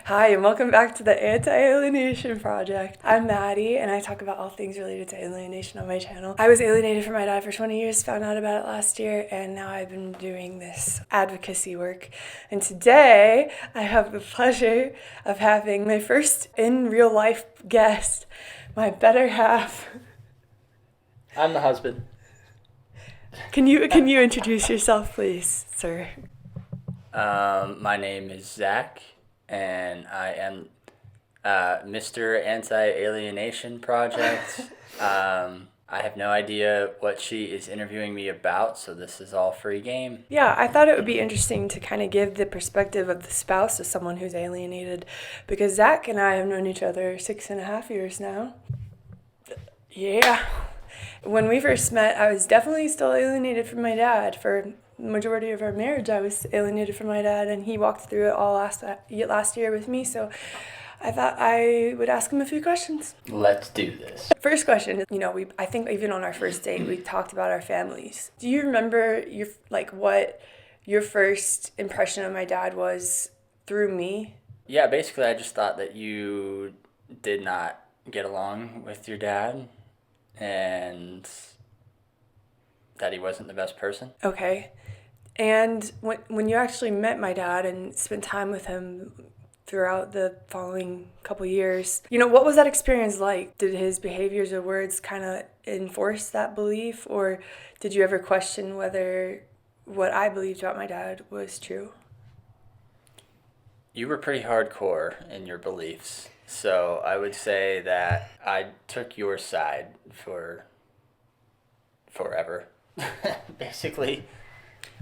Hi, and welcome back to the Anti-Alienation Project. I'm Maddie, and I talk about all things related to alienation on my channel. I was alienated from my dad for 20 years, found out about it last year, and now I've been doing this advocacy work. And today, I have the pleasure of having my first in real life guest, my better half. I'm the husband. Can you introduce yourself, please, sir? My name is Zach, and I am Mr. Anti-Alienation Project. I have no idea what she is interviewing me about, so this is all free game. Yeah, I thought it would be interesting to kind of give the perspective of the spouse of someone who's alienated, because Zach and I have known each other 6.5 years now. Yeah. When we first met, I was definitely still alienated from my dad. For the majority of our marriage, I was alienated from my dad, and he walked through it all last year with me, so I thought I would ask him a few questions. Let's do this. First question, I think even on our first date, we talked about our families. Do you remember what your first impression of my dad was through me? Yeah, basically I just thought that you did not get along with your dad and that he wasn't the best person. Okay. And when you actually met my dad and spent time with him throughout the following couple years, what was that experience like? Did his behaviors or words kind of enforce that belief, or did you ever question whether what I believed about my dad was true? You were pretty hardcore in your beliefs, so I would say that I took your side for forever, basically.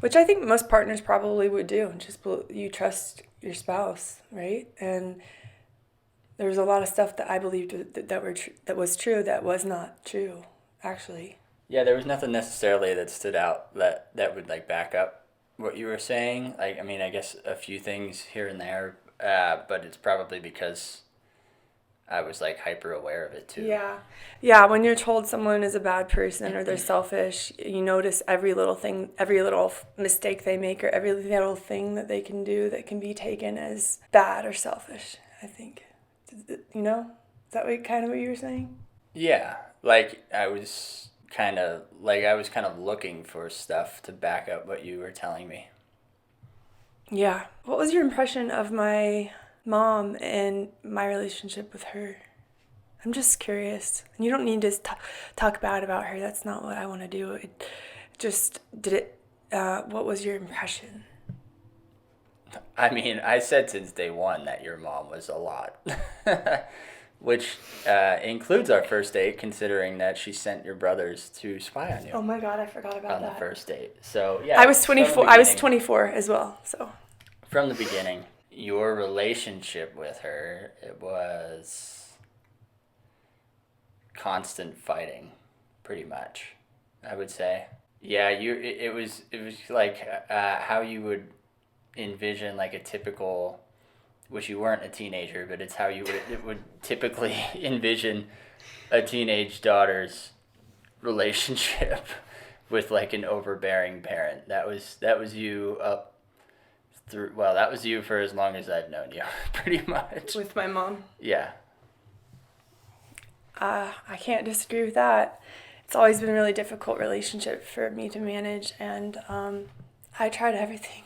Which I think most partners probably would do. You trust your spouse, right? And there was a lot of stuff that I believed that was true that was not true, actually. Yeah, there was nothing necessarily that stood out that would back up what you were saying. I guess a few things here and there, but it's probably because I was hyper aware of it too. Yeah, when you're told someone is a bad person or they're selfish, you notice every little thing, every little mistake they make, or every little thing that they can do that can be taken as bad or selfish, I think. Is that what you were saying? Yeah, I was kind of looking for stuff to back up what you were telling me. Yeah. What was your impression of my mom and my relationship with her? I'm just curious. And you don't need to talk bad about her. That's not what I want to do. What was your impression? I said since day one that your mom was a lot, which includes our first date, considering that she sent your brothers to spy on you. Oh my God, I forgot about on that. the first date. So yeah, I was 24. I was 24 as well. So from the beginning, your relationship with her, it was constant fighting, pretty much, I would say. Yeah, it was how you would envision a typical, which you weren't a teenager, but it's how it would typically envision a teenage daughter's relationship with an overbearing parent. That was you up through, well, that was you for as long as I've known you, pretty much. with my mom. Yeah. I can't disagree with that. It's always been a really difficult relationship for me to manage, and I tried everything.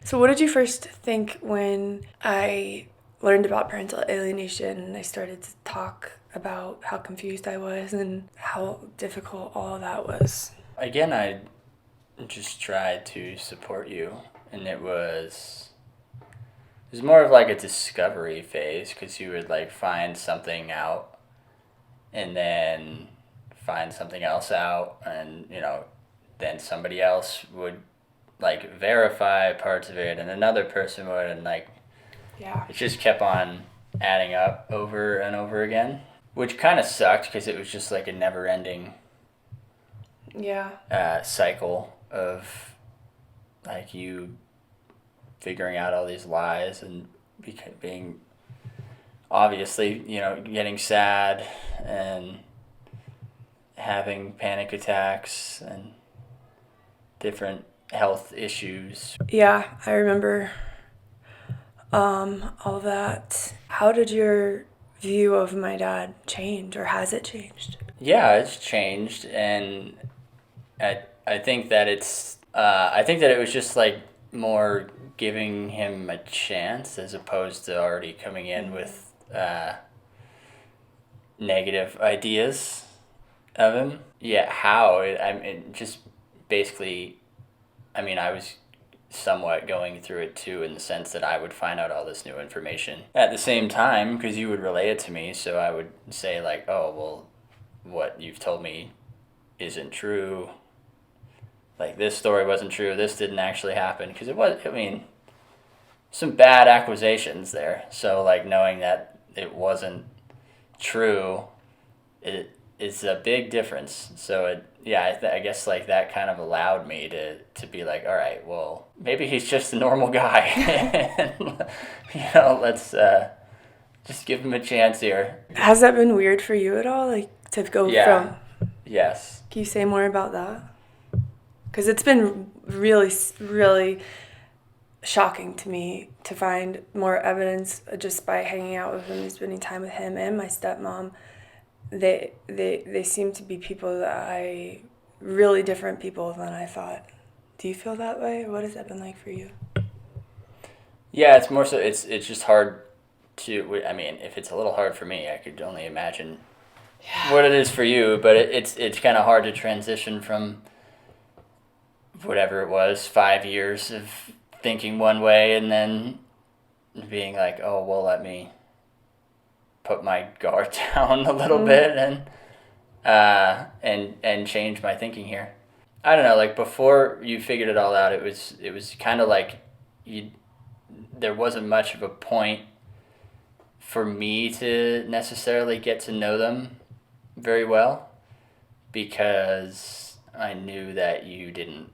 So what did you first think when I learned about parental alienation and I started to talk about how confused I was and how difficult all of that was? Again, I just tried to support you, and it was more of a discovery phase, because you would find something out and then find something else out, and then somebody else would verify parts of it, and another person would, and Yeah. it just kept on adding up over and over again, which kind of sucked because it was just a never-ending Yeah. cycle of you figuring out all these lies and being obviously getting sad and having panic attacks and different health issues. Yeah, I remember all that. How did your view of my dad change, or has it changed? Yeah, it's changed, and I think that I think that it was just like more giving him a chance as opposed to already coming in with negative ideas of him. Yeah, how? I mean, just basically, I mean, I was somewhat going through it too, in the sense that I would find out all this new information at the same time because you would relay it to me. So I would say, like, oh, well, what you've told me isn't true. Like, this story wasn't true. This didn't actually happen. Because it was, I mean, some bad accusations there. So, like, knowing that it wasn't true, it is a big difference. So, I guess, like, that kind of allowed me to be like, all right, well, maybe he's just a normal guy. And, let's just give him a chance here. Has that been weird for you at all? Like, to go Yeah. from... Yes. Can you say more about that? Because it's been really, really shocking to me to find more evidence just by hanging out with him and spending time with him and my stepmom. They seem to be people that really different people than I thought. Do you feel that way? What has that been like for you? Yeah, it's more so, it's just hard to, I mean, if it's a little hard for me, I could only imagine what it is for you, but it's kind of hard to transition from whatever it was, 5 years of thinking one way and then being like, oh, well, let me put my guard down a little bit and change my thinking here. I don't know, like, before you figured it all out, it was kind of like there wasn't much of a point for me to necessarily get to know them very well, because I knew that you didn't,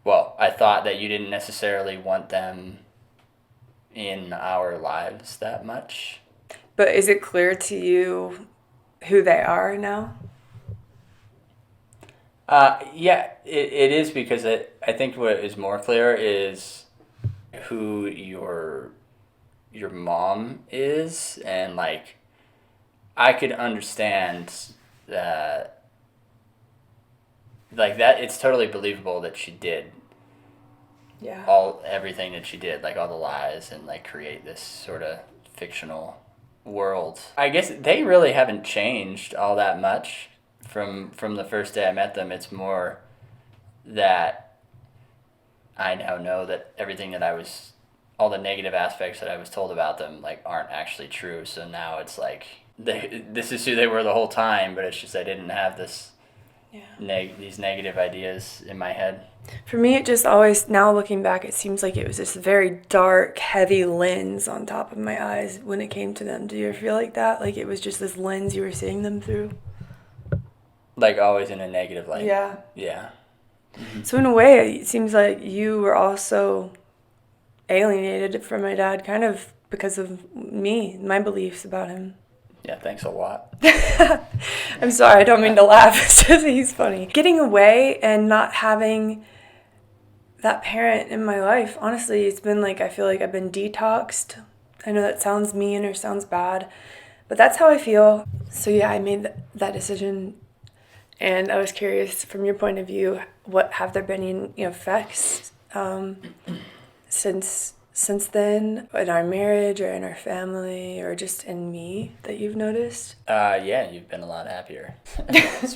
well, I thought that you didn't necessarily want them in our lives that much. But is it clear to you who they are now? Yeah, it is, because I think what is more clear is who your mom is, and, like, I could understand that, like, that it's totally believable that she did everything that she did, like all the lies, and, like, create this sort of fictional world. I guess they really haven't changed all that much from the first day I met them. It's more that I now know that everything that all the negative aspects that I was told about them, like, aren't actually true. So now it's like this is who they were the whole time, but it's just I didn't have this these negative ideas in my head. For me, it just always, now looking back, it seems like it was this very dark, heavy lens on top of my eyes when it came to them. Do you ever feel like that? Like it was just this lens you were seeing them through? Like, always in a negative light. Yeah. Yeah. Mm-hmm. So in a way, it seems like you were also alienated from my dad, kind of because of me, my beliefs about him. Yeah, thanks a lot. I'm sorry, I don't mean to laugh. It's just, he's funny. Getting away and not having that parent in my life, honestly, it's been like, I feel like I've been detoxed. I know that sounds mean or sounds bad, but that's how I feel. So yeah, I made that decision, and I was curious, from your point of view, what have there been any effects since then, in our marriage or in our family or just in me, that you've noticed? Yeah, you've been a lot happier. That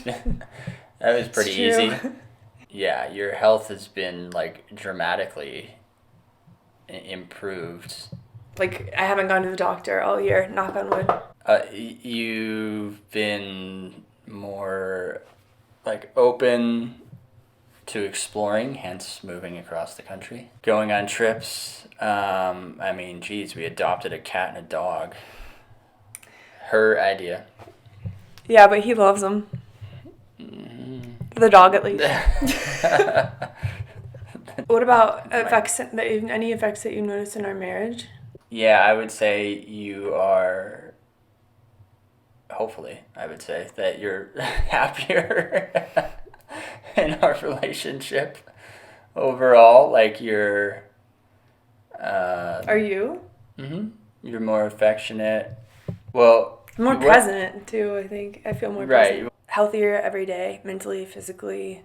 was pretty easy. Yeah, your health has been, like, dramatically improved. Like, I haven't gone to the doctor all year, knock on wood. You've been more, like, open to exploring, hence moving across the country. Going on trips. I mean, geez, we adopted a cat and a dog. Her idea. Yeah, but he loves them. Mm-hmm. The dog, at least. What about any effects that you noticed in our marriage? Yeah, I would say you are, hopefully, I would say that you're happier in our relationship overall. Like, you're, Are you? Mm-hmm. You're more affectionate. Well, More present, too, I think. I feel more present. Right. Healthier every day, mentally, physically.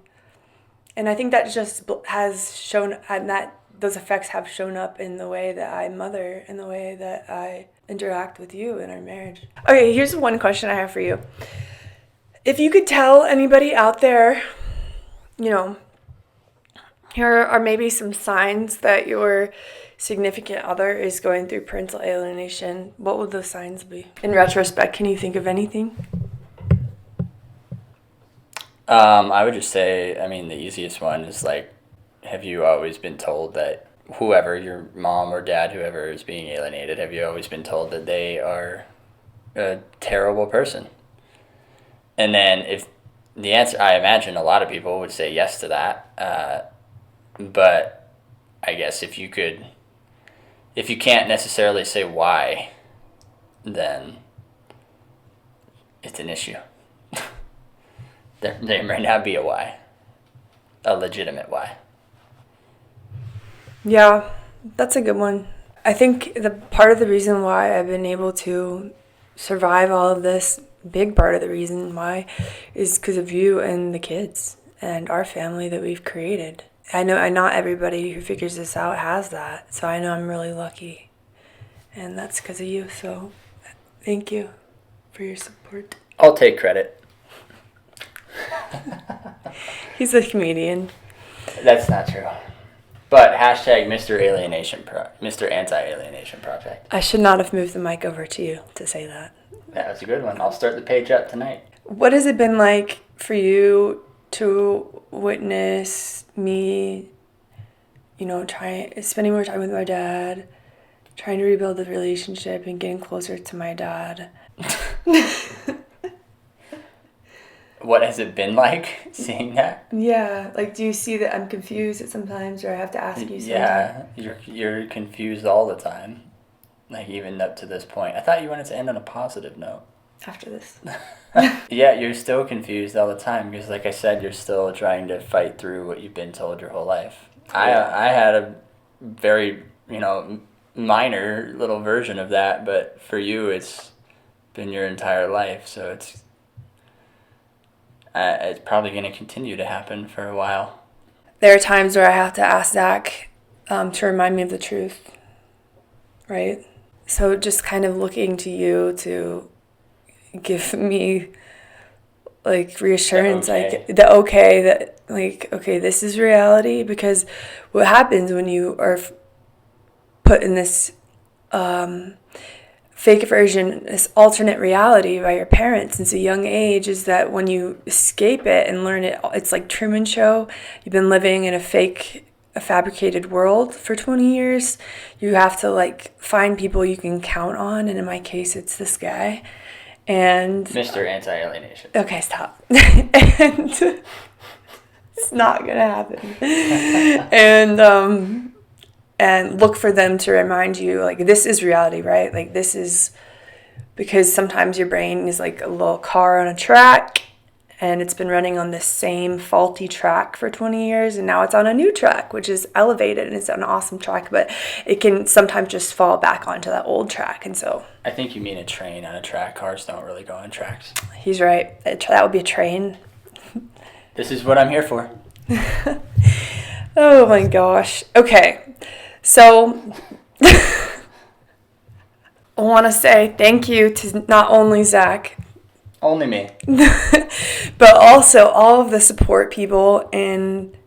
And I think that just has shown, and that those effects have shown up in the way that I mother, in the way that I interact with you in our marriage. Okay, here's one question I have for you. If you could tell anybody out there, you know, here are maybe some signs that your significant other is going through parental alienation, what would those signs be? In retrospect, can you think of anything? I would just say, I mean, the easiest one is like, have you always been told that whoever, your mom or dad, whoever is being alienated, have you always been told that they are a terrible person? And then if the answer, I imagine a lot of people would say yes to that. But I guess if you can't necessarily say why, then it's an issue. There may not be a why, a legitimate why. Yeah, that's a good one. I think the part of the reason why I've been able to survive all of this, big part of the reason why, is because of you and the kids and our family that we've created. I know not everybody who figures this out has that, so I know I'm really lucky. And that's because of you, so thank you for your support. I'll take credit. He's a comedian. That's not true. But hashtag Mr. Anti-Alienation Project. I should not have moved the mic over to you to say that. That was a good one. I'll start the page up tonight. What has it been like for you to witness me, spending more time with my dad, trying to rebuild the relationship and getting closer to my dad? What has it been like seeing that? Yeah, do you see that I'm confused at sometimes, or I have to ask you something? Yeah, you're confused all the time, even up to this point. I thought you wanted to end on a positive note. After this. Yeah, you're still confused all the time because, like I said, you're still trying to fight through what you've been told your whole life. Yeah. I had a very, minor little version of that, but for you, it's been your entire life, so it's probably going to continue to happen for a while. There are times where I have to ask Zach to remind me of the truth, right? So just kind of looking to you to give me reassurance, okay, this is reality. Because what happens when you are put in this fake version, this alternate reality by your parents since a young age, is that when you escape it and learn it, it's like Truman Show. You've been living in a fabricated world for 20 years. You have to find people you can count on, and in my case, it's this guy. And Mr. Anti-Alienation. Okay, stop. And it's not gonna happen. And look for them to remind you, this is reality, right? This is, because sometimes your brain is like a little car on a track, and it's been running on this same faulty track for 20 years, and now it's on a new track, which is elevated, and it's an awesome track, but it can sometimes just fall back onto that old track, and so... I think you mean a train on a track. Cars don't really go on tracks. He's right. That would be a train. This is what I'm here for. Oh my gosh. Okay. So... I want to say thank you to not only Zach... Only me. But also all of the support people in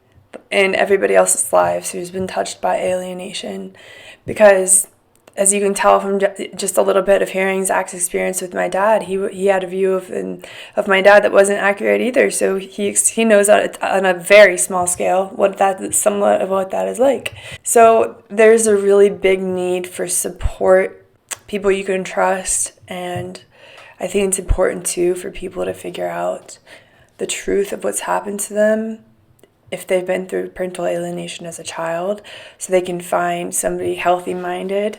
everybody else's lives who's been touched by alienation. Because as you can tell from just a little bit of hearing Zach's experience with my dad, he had a view of my dad that wasn't accurate either. So he knows on a very small scale somewhat of what that is like. So there's a really big need for support, people you can trust, and I think it's important too for people to figure out the truth of what's happened to them if they've been through parental alienation as a child, so they can find somebody healthy-minded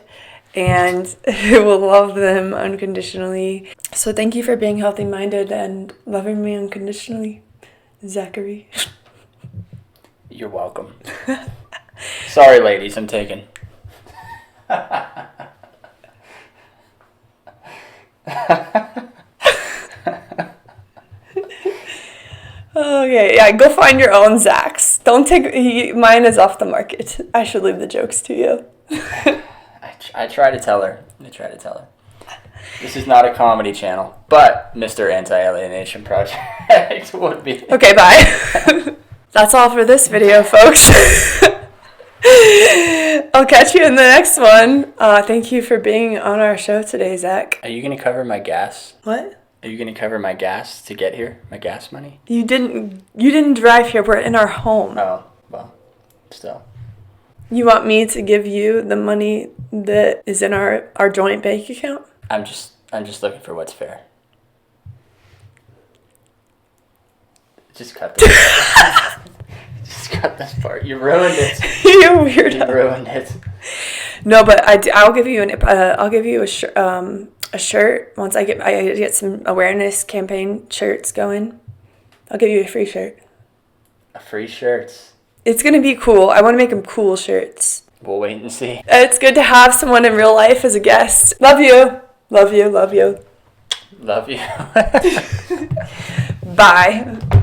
and who will love them unconditionally. So thank you for being healthy-minded and loving me unconditionally, Zachary. You're welcome. Sorry, ladies, I'm taken. Okay, yeah, go find your own Zach's. Don't take mine is off the market. I should leave the jokes to you. I try to tell her. This is not a comedy channel, but Mr. Anti-Alienation Project would be. Okay, bye. That's all for this video, folks. I'll catch you in the next one. Thank you for being on our show today, Zach. Are you going to cover my gas? What? Are you going to cover my gas to get here? My gas money? You didn't drive here. We're in our home. Oh, well, still. You want me to give you the money that is in our joint bank account? I'm just looking for what's fair. Just cut this part. Just cut this part. You ruined it. You weirdo. You ruined it. No, but I'll give you a shirt once I get some awareness campaign shirts going. I'll give you a free shirt. A free shirt. It's gonna be cool. I want to make them cool shirts. We'll wait and see. It's good to have someone in real life as a guest. Love you. Love you. Love you. Love you. Bye.